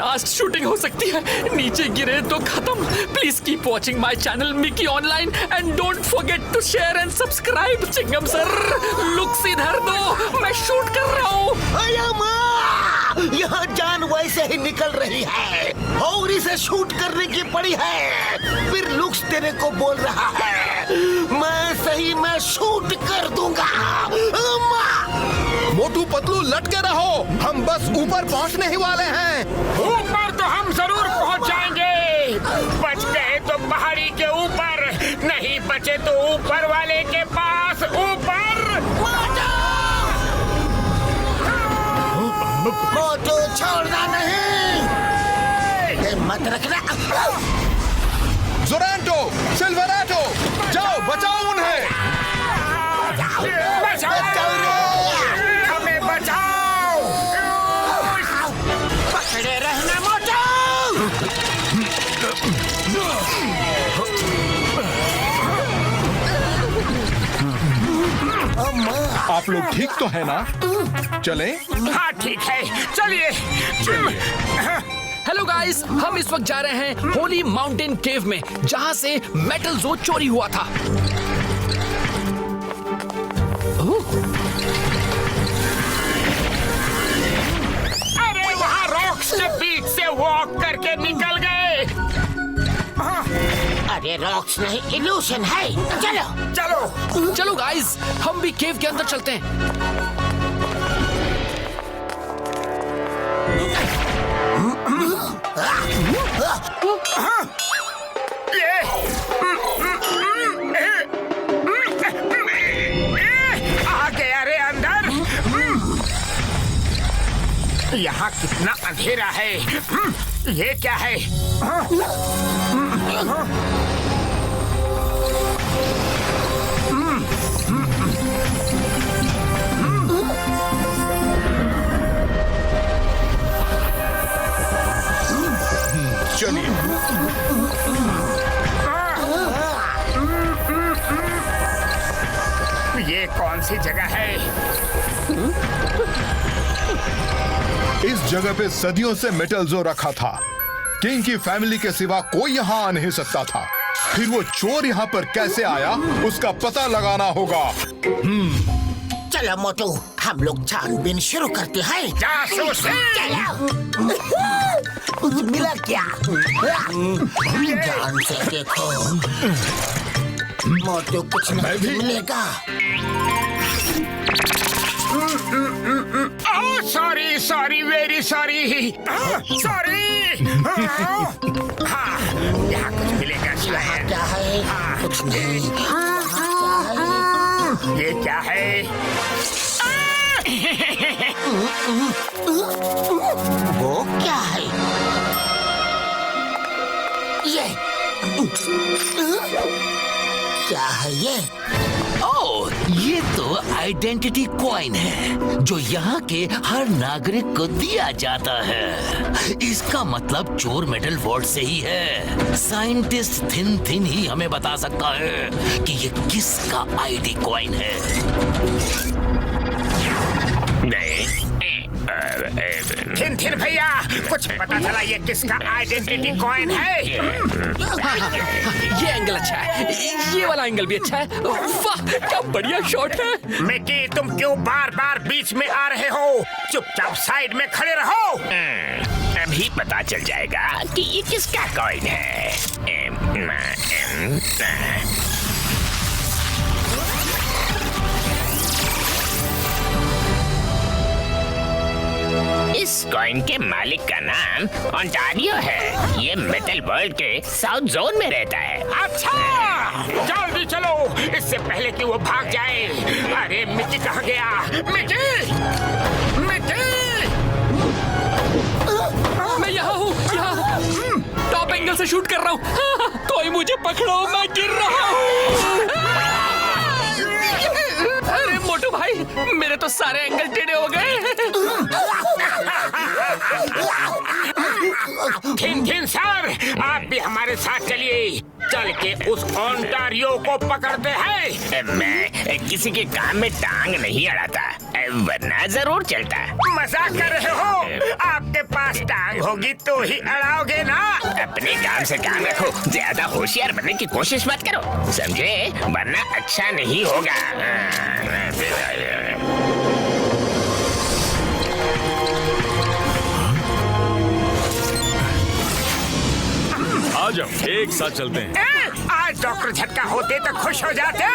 Last shooting हो सकती है, नीचे गिरे तो खत्म। Please keep watching my channel Mickey online and don't forget to share and subscribe. चिंगम सर लुक्स इधर दो, मैं शूट कर रहा हूँ। यहाँ जान वैसे ही निकल रही है और इसे शूट करने की पड़ी है। फिर लुक्स तेरे को बोल रहा है मैं सही में शूट कर दूंगा। मोटू पतलू लटके रहो, हम बस ऊपर पहुंचने ही वाले हैं। ऊपर तो हम जरूर पहुंच जाएंगे। बच गए तो पहाड़ी के ऊपर, नहीं बचे तो ऊपर वाले के पास ऊपर। मोटू छोड़ना नहीं, हिम्मत रखना। जोरांटो, सिल्वराटो, जाओ बचाओ उन्हें। हमें बचाओ। पकड़े रहना मोटू। आप लोग ठीक तो है ना? चलें? हाँ ठीक है, चलिए। हेलो गाइस, हम इस वक्त जा रहे हैं होली माउंटेन केव में, जहां से मेटल जो चोरी हुआ था। अरे वहाँ रॉक्स के बीच से वॉक करके निकल गए। अरे रॉक्स नहीं, इल्यूशन है। चलो चलो चलो गाइस, हम भी केव के अंदर चलते हैं। आ गया रे अंदर। यहाँ कितना अंधेरा है। ये क्या है? चलिए। ये कौन सी जगह है? इस जगह पे सदियों से मेटल जो रखा था। किंग की फैमिली के सिवा कोई यहाँ आ नहीं सकता था। फिर वो चोर यहाँ पर कैसे आया, उसका पता लगाना होगा। चलो मोटू, हम लोग छानबीन शुरू करते हैं। जासूस। कुछ मिला क्या? ध्यान से देखो मोटू, कुछ नहीं मिलेगा। Sorry sorry very sorry sorry. हाँ, यहाँ कुछ मिलेगा शायद। क्या है? कुछ नहीं। ये क्या है? वो क्या है? ये क्या है ये? ओह, ये तो आइडेंटिटी कॉइन है जो यहाँ के हर नागरिक को दिया जाता है। इसका मतलब चोर मेटल वॉर्ड से ही है। साइंटिस्ट थिन थिन ही हमें बता सकता है कि ये किसका आईडी कॉइन है। थिन थिन भैया, कुछ पता चला ये किसका आइडेंटिटी कॉइन है? ये एंगल अच्छा है, ये वाला एंगल भी अच्छा है। वाह, क्या बढ़िया शॉट है। मिकी, तुम क्यों बार बार बीच में आ रहे हो? चुपचाप साइड में खड़े रहो। अभी पता चल जाएगा कि ये किसका कॉइन है। इस कॉइन के मालिक का नाम ओंटारियो है। ये मेटल वर्ल्ड के साउथ जोन में रहता है। अच्छा, जल्दी चलो, इससे पहले कि वो भाग जाए। अरे मिकी कहाँ गया? Mickey, Mickey! मैं यहाँ हूँ, यहाँ टॉप एंगल से शूट कर रहा हूँ। कोई मुझे पकड़ो, मैं गिर रहा हूँ। अरे मोटू भाई, मेरे तो सारे एंगल टेढ़े हो गए। थिन थिन सर, आप भी हमारे साथ चलिए। चल के उस ओंटारियो को पकड़ते हैं। मैं किसी के काम में टांग नहीं अड़ाता। वरना जरूर चलता। मजाक कर रहे हो? आपके पास टांग होगी तो ही अड़ाओगे ना। अपने काम से काम रखो, ज्यादा होशियार बनने की कोशिश मत करो, समझे? वरना अच्छा नहीं होगा। आ जाओ, एक साथ चलते हैं। आज डॉक्टर झटका होते तो खुश हो जाते।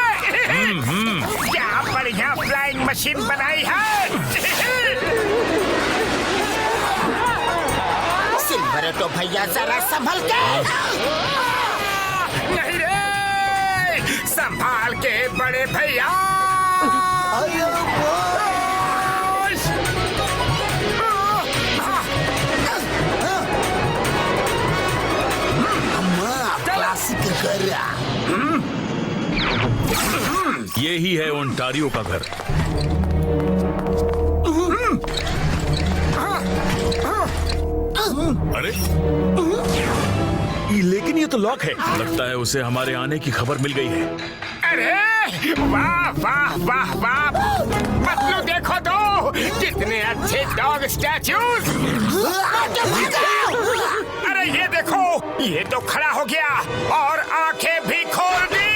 क्या बढ़िया फ्लाइंग मशीन बनाई है। सिल्वर तो भैया जरा संभल के। नहीं रे, संभाल के बड़े भैया। क्लासिक घर। यही है ओंटारियो का घर। अरे लेकिन ये तो लॉक है। लगता है उसे हमारे आने की खबर मिल गई है। अरे वाह वाह वाह वाह, पतलू देखो तो कितने अच्छे डॉग स्टैच्यूज। अरे ये देखो, ये तो खड़ा हो गया और आंखें भी खोल दी।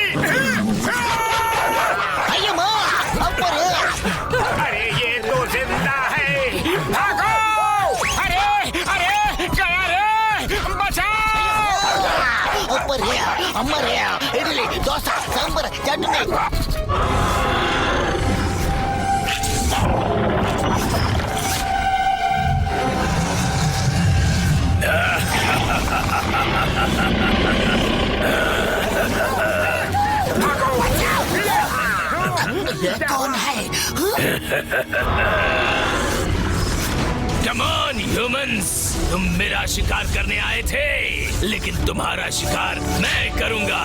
अरे ये तो जिंदा है, भागो। अरे अरे गया रे, बचाओ। अमर इडली डोसा सांबर चटनी। कौन है? Come on, humans! तुम मेरा शिकार करने आए थे, लेकिन तुम्हारा शिकार मैं करूंगा।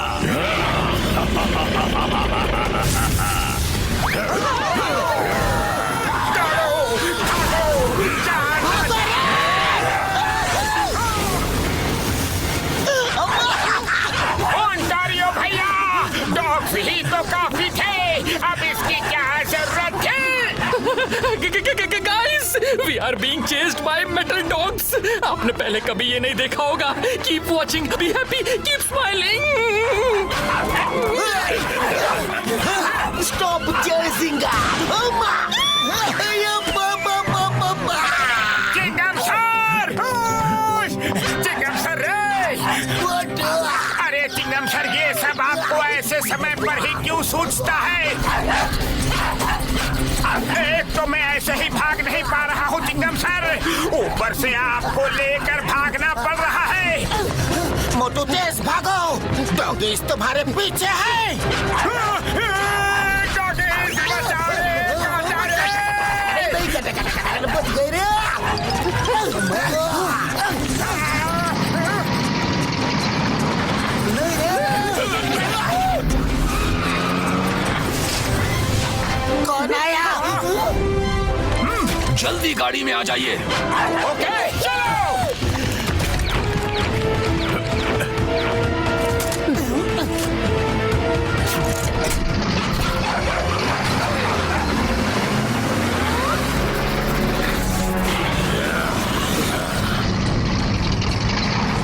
ओंटारियो भैया, डॉग्स ही तो काफी थे, अब इसकी क्या जरूरत थी? Guys, we are being chased by metal dogs. आपने पहले कभी ये नहीं देखा होगा। Keep watching, be happy, keep smiling. Stop chasing. चिंगम सर, चिंगम सर रे। अरे चिंगम सर, ये सब आपको ऐसे समय पर ही क्यों सूझता है? एक तो मैं ऐसे ही भाग नहीं पा रहा हूँ चिंगम सर, ऊपर से आपको लेकर भागना पड़ रहा है। मोटू तेज भागो, डॉगीज तुम्हारे पीछे है। डॉगीज बचाओ रे, बचाओ रे। बच गए रे। कौन आया? जल्दी गाड़ी में आ जाइए। ओके, चलो।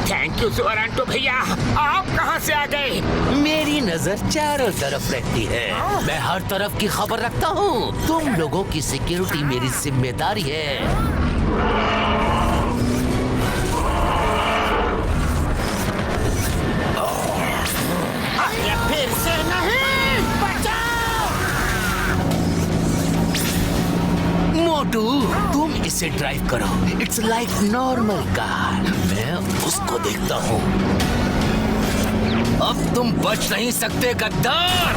थैंक यू सोरांटो भैया, आप कहाँ से आ गए? मेरी नजर चारों तरफ रहती है, मैं हर तरफ की खबर रखता हूँ। तुम लोगों की सिक्योरिटी मेरी जिम्मेदारी है। फिर से नहीं, बचाओ। मोटू, तुम इसे ड्राइव करो। इट्स लाइक नॉर्मल कार, मैं उसको देखता हूँ। अब तुम बच नहीं सकते गद्दार।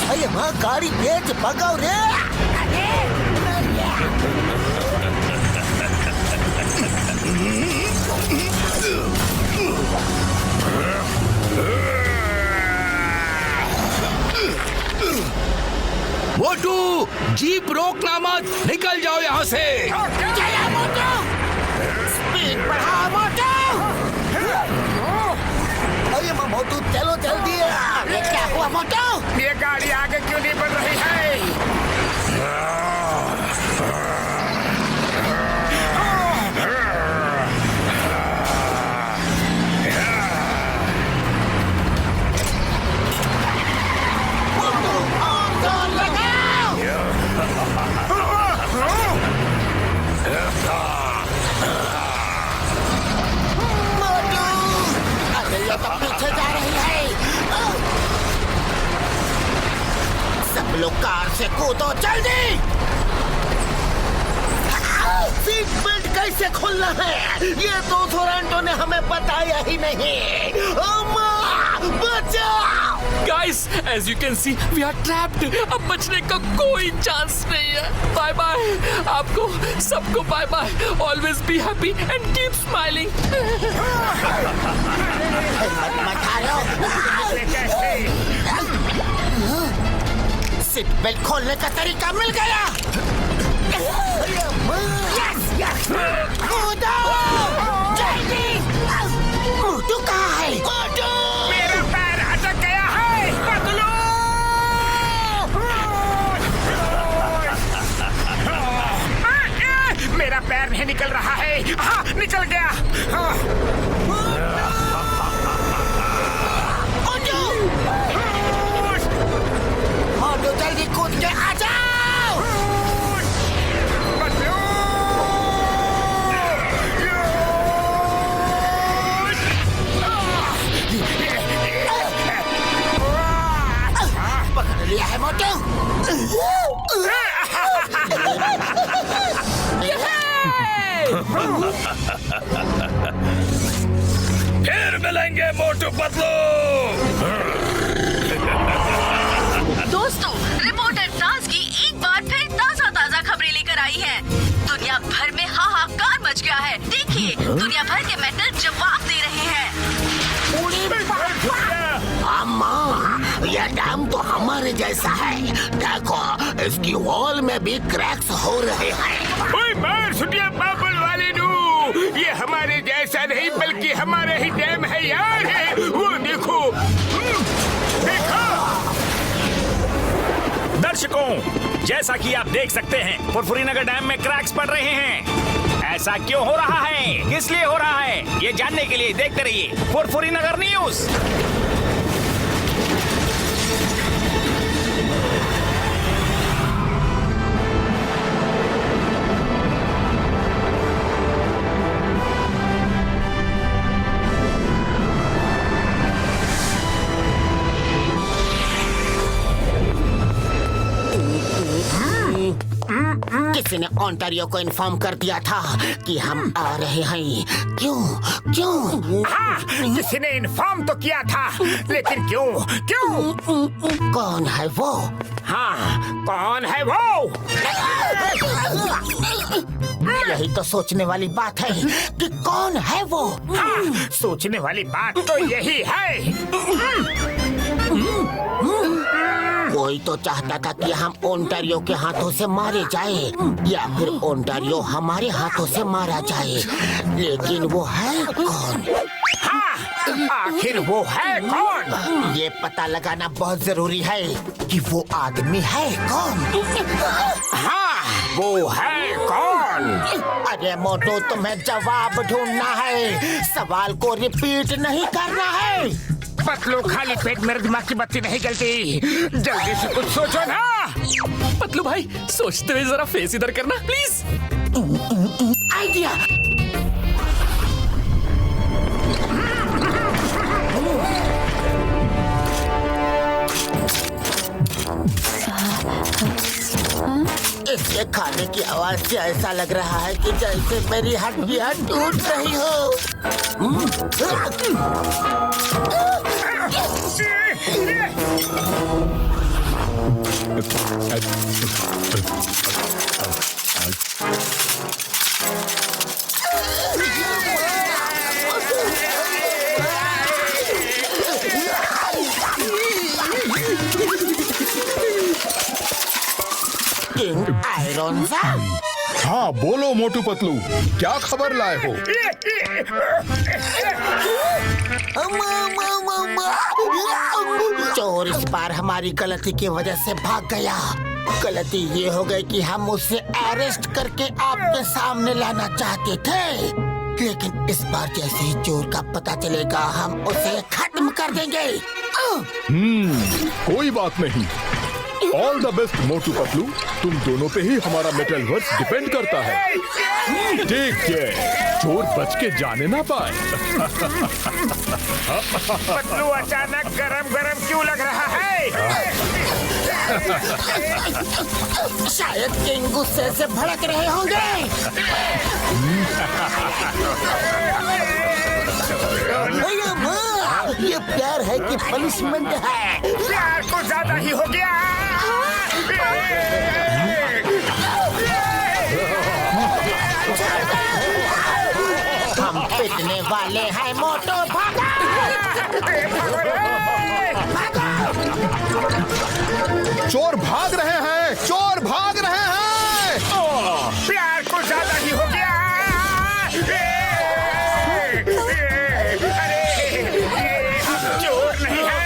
अरे माँ, गाड़ी तेज भगाओ रे। मोटू, जीप रोकना मत, निकल जाओ यहाँ से। चला मोटू, स्पीड बढ़ा मोटू। अरे मोटू चलो जल्दी। ये क्या हुआ मोटू? ये गाड़ी आगे क्यों नहीं बढ़ रही है? पीछे जा रही है। सब लोग कार से कूदो जल्दी। सीट बेल्ट कैसे खोलना है ये तो टोरंटो ने हमें बताया ही नहीं। बचाओ। Guys, as you can see, we are trapped. अब बचने का कोई चांस नहीं है। बाय बाय आपको सबको bye bye. Always be happy and keep smiling. Seat belt खोलने का तरीका मिल गया। यस कूदो जल्दी। मोटू कहाँ है? मोटू मेरा पैर अटक गया है। पतलू मेरा पैर नहीं निकल रहा है। हाँ निकल गया। मोटू जल्दी कूद के आ जाओ। पकड़ लिया है मोटू। फिर मिलेंगे मोटू पतलू। दोस्तों, रिपोर्टर नाज की एक बार फिर ताजा खबरें लेकर आई है। दुनिया भर में हाहाकार मच गया है। देखिए, दुनिया भर के मेटल जवाब दे रहे हैं। अम्मा, यह डैम तो हमारे जैसा है। देखो, इसकी वॉल में भी क्रैक्स हो रहे हैं। ओए मार सुटिया बाबुल वाले नू, ये हमारे जैसा नहीं बल्कि हमारे ही डैम है यार। वो देखो, देखो। दर्शकों, जैसा कि आप देख सकते हैं, फुरफुरीनगर डैम में क्रैक्स पड़ रहे हैं। ऐसा क्यों हो रहा है, किस लिए हो रहा है, ये जानने के लिए देखते रहिए फुरफुरीनगर न्यूज। किसी ने ओंटारियो को इन्फॉर्म कर दिया था कि हम आ रहे हैं। क्यों? हाँ, किसी ने इन्फॉर्म तो किया था, लेकिन क्यों? कौन है वो? हाँ, कौन है वो? यही तो सोचने वाली बात है कि कौन है वो। हाँ, सोचने वाली बात तो यही है। कोई तो चाहता था कि हम ओंटारियो के हाथों से मारे जाए या फिर ओंटारियो हमारे हाथों से मारा जाए, लेकिन वो है कौन? हाँ, आखिर वो है कौन? ये पता लगाना बहुत जरूरी है कि वो आदमी है कौन। हाँ, वो है कौन? अरे मोटू, तुम्हें जवाब ढूंढना है, सवाल को रिपीट नहीं करना है। पतलू, खाली पेट मेरे दिमाग की बत्ती नहीं जलती। जल्दी से कुछ सोचो ना। पतलू भाई, सोचते हुए जरा फेस इधर करना प्लीज। आइडिया। इसके खाने की आवाज से ऐसा लग रहा है कि जैसे मेरी हड्डियां टूट रही हो। किंग आयरोनजा। हाँ बोलो मोटू पतलू, क्या खबर लाए हो? चोर इस बार हमारी गलती की वजह से भाग गया। गलती ये हो गई कि हम उसे अरेस्ट करके आपके सामने लाना चाहते थे, लेकिन इस बार जैसे ही चोर का पता चलेगा हम उसे खत्म कर देंगे। कोई बात नहीं। All the best Motu Patlu, तुम दोनों पे ही हमारा मेटल वर्स डिपेंड करता है। टेक केयर, चोर बच के जाने ना पाए। पतलू अचानक गरम गरम क्यों लग रहा है? शायद किंग गुस्से से भड़क रहे होंगे। ये प्यार है कि पनिशमेंट है? प्यार को ज्यादा ही हो गया। हम पिटने वाले हैं मोटो, भागा! चोर भाग रहे हैं, चोर भाग रहे हैं। प्यार को ज्यादा ही हो गया। अरे हम चोर नहीं है।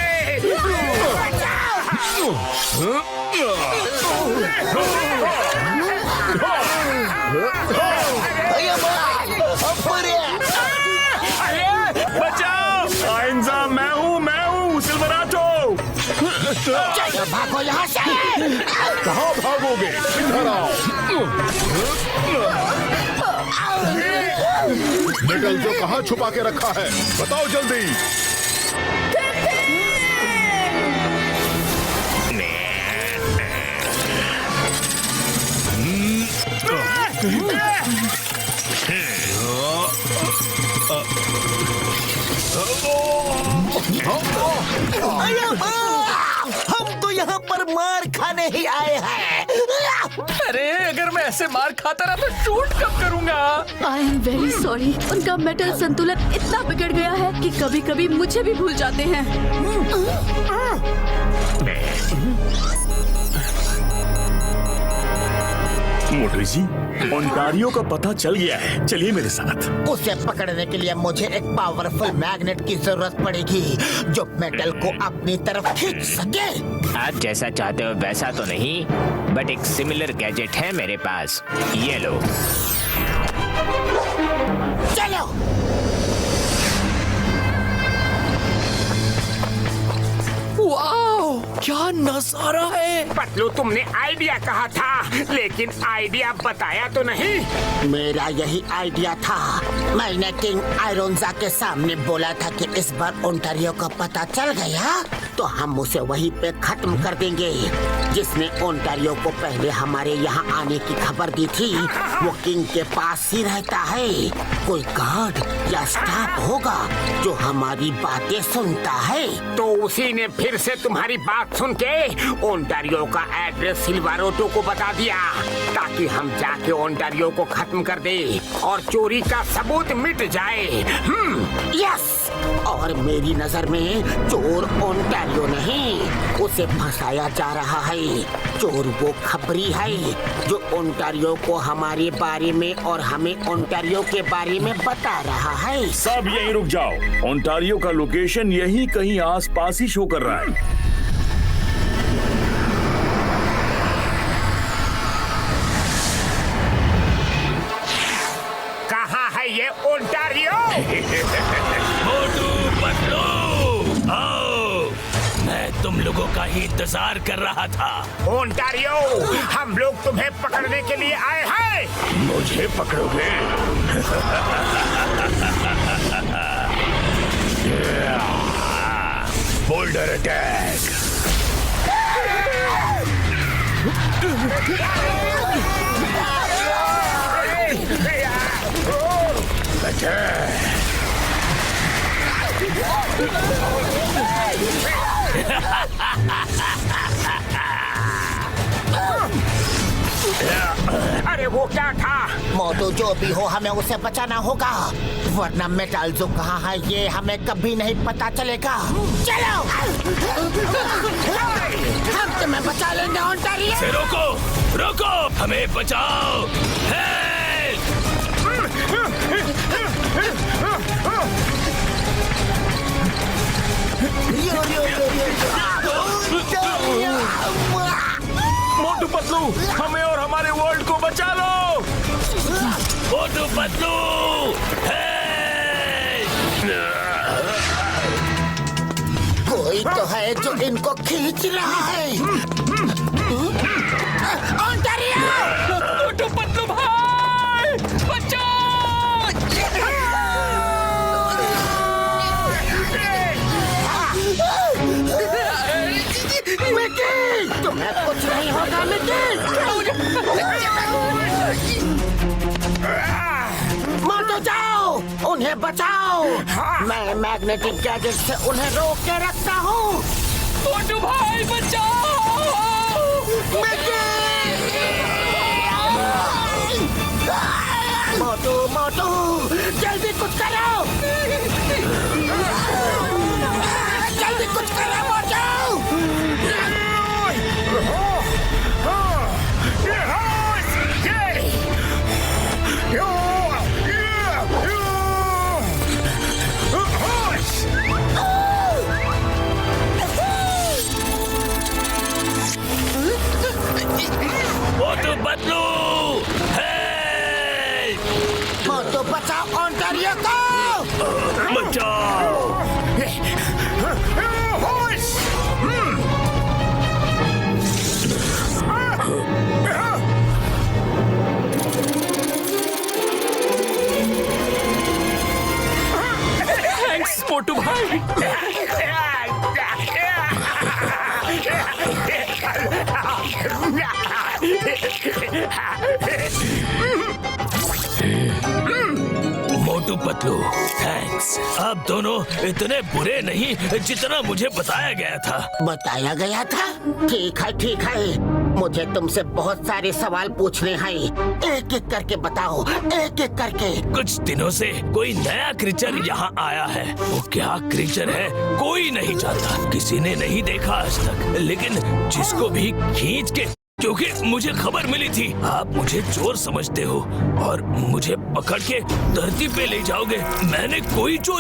बचाओ! आइंजा, मैं हूँ सिल्वराटो। चलो भागो यहाँ से। कहाँ भागोगे? इधर आओ। मेटल जो कहाँ छुपा के रखा है, बताओ जल्दी। हम तो यहाँ पर मार खाने ही आए हैं। अरे अगर मैं ऐसे मार खाता रहा तो शूट कब करूंगा? I am very sorry. उनका मेटल संतुलन इतना बिगड़ गया है कि कभी कभी मुझे भी भूल जाते हैं। मोटू जी, ओंटारियो का पता चल गया है, चलिए मेरे साथ। उसे पकड़ने के लिए मुझे एक पावरफुल मैग्नेट की जरूरत पड़ेगी जो मेटल को अपनी तरफ खींच सके। आप जैसा चाहते हो वैसा तो नहीं, बट एक सिमिलर गैजेट है मेरे पास, ये लो। चलो। वाओ, क्या नजारा है। पतलू तुमने आइडिया कहा था, लेकिन आइडिया बताया तो नहीं। मेरा यही आइडिया था। मैंने किंग आयरोनजा के सामने बोला था कि इस बार ओंटारियो का पता चल गया तो हम उसे वहीं पे खत्म कर देंगे। जिसने ओंटारियो को पहले हमारे यहाँ आने की खबर दी थी वो किंग के पास ही रहता है। कोई गार्ड या स्टाफ होगा जो हमारी बातें सुनता है। तो उसी ने फिर से तुम्हारी बात सुन के ओंटारियो का एड्रेस सिल्वराटो को बता दिया ताकि हम जाके ओंटारियो को खत्म कर दे और चोरी का सबूत मिट जाए। यस। और मेरी नजर में चोर ओंटारियो नहीं, उसे फंसाया जा रहा है। चोर वो खबरी है जो ओंटारियो को हमारे बारे में और हमें ओंटारियो के बारे में बता रहा है। सब यहीं रुक जाओ, ओंटारियो का लोकेशन यहीं कहीं आसपास ही शो कर रहा है। कहाँ है ये ओंटारियो? मोटू पतलू, आओ, मैं तुम लोगों का ही इंतजार कर रहा था। ओंटारियो, हम लोग तुम्हें पकड़ने के लिए आए हैं। मुझे पकड़ोगे? Boulder attack. अरे वो क्या था? मोटू जो भी हो हमें उसे बचाना होगा, वरना मेटल जो कहाँ है ये हमें कभी नहीं पता चलेगा। चलो। हम तुम्हें तुम्हें बचा लेंगे ओंटारियो। से रोको, रोको, हमें बचाओ। मोटू पतलू, हमें और हमारे वर्ल्ड को बचा लो। मोटू पतलू, कोई तो है जो इनको खींच रहा है। ओंटारियो! मोटू पतलू भाई बचाओ। मिकी, तुम्हें कुछ नहीं होगा मिकी। मोटू जाओ, उन्हें बचाओ। मैं मैग्नेटिक गैजेट से उन्हें रोक के रखता हूँ। मोटू भाई बचाओ। मोटू मोटू जल्दी कुछ करो, जल्दी कुछ करो मोटू। मोटू पतलू, मोटू बचाओ ओंटारियो को। बचाओ। थैंक्स मोटू भाई। मोटू पतलू, थैंक्स। आप दोनों इतने बुरे नहीं जितना मुझे बताया गया था। बताया गया था? ठीक है ठीक है, मुझे तुमसे बहुत सारे सवाल पूछने हैं। एक एक करके बताओ, एक एक करके। कुछ दिनों से कोई नया क्रीचर यहाँ आया है। वो क्या क्रीचर है कोई नहीं जानता, किसी ने नहीं देखा आज तक। लेकिन जिसको भी खींच के, क्योंकि मुझे खबर मिली थी आप मुझे चोर समझते हो और मुझे पकड़ के धरती पे ले जाओगे। मैंने कोई चोरी